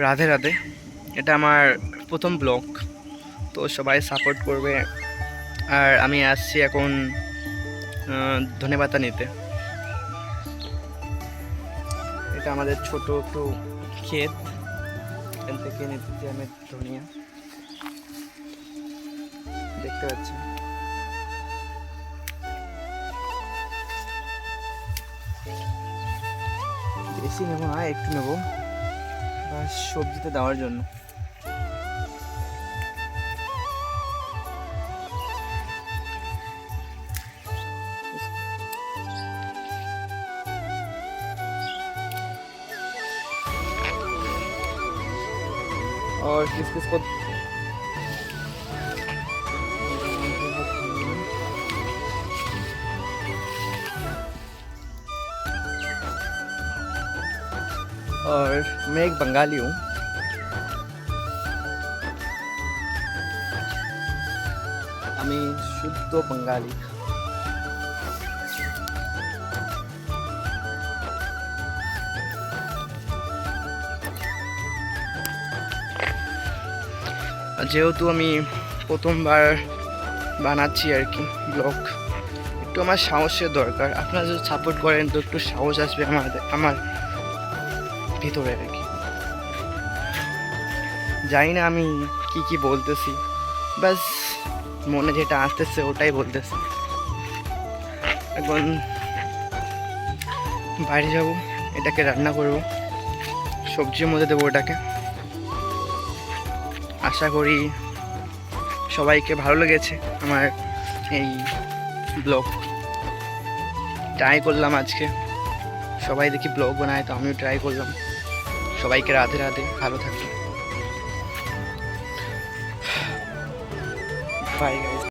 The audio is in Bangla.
রাধে রাধে। এটা আমার প্রথম ব্লগ, তো সবাই সাপোর্ট করবে। আর আমি আসছি এখন ধনেপাতা নিতে। এটা আমাদের ছোট একটু ক্ষেত, এখান থেকে নিতেছি আমি ধনিয়া, দেখতে পাচ্ছি। বেশি নেবো না, একটু নেবো সবজিতে দেওয়ার জন্য। और किसको और मैं एक बंगाली हूँ। আমি শুদ্ধ বাঙালি। যেহেতু আমি প্রথমবার বানাচ্ছি আর কি ব্লগ, একটু আমার সাহসের দরকার। আপনারা যদি সাপোর্ট করেন তো একটু সাহস আসবে আমার ভিতরে আর কি। জানি না আমি কি বলতেছি, বাস মনে যেটা আসতেছে ওটাই বলতেছি। এখন বাইরে যাব, এটাকে রান্না করব, সবজির মধ্যে দেবো ওটাকে। আশা করি সবাইকে ভালো লেগেছে আমার এই ব্লগ। ট্রাই করলাম আজকে, সবাই দেখি ব্লগ বানায়, তো আমিও ট্রাই করলাম। সবাইকে রাধে রাধে, ভালো থাকবে। Bye guys.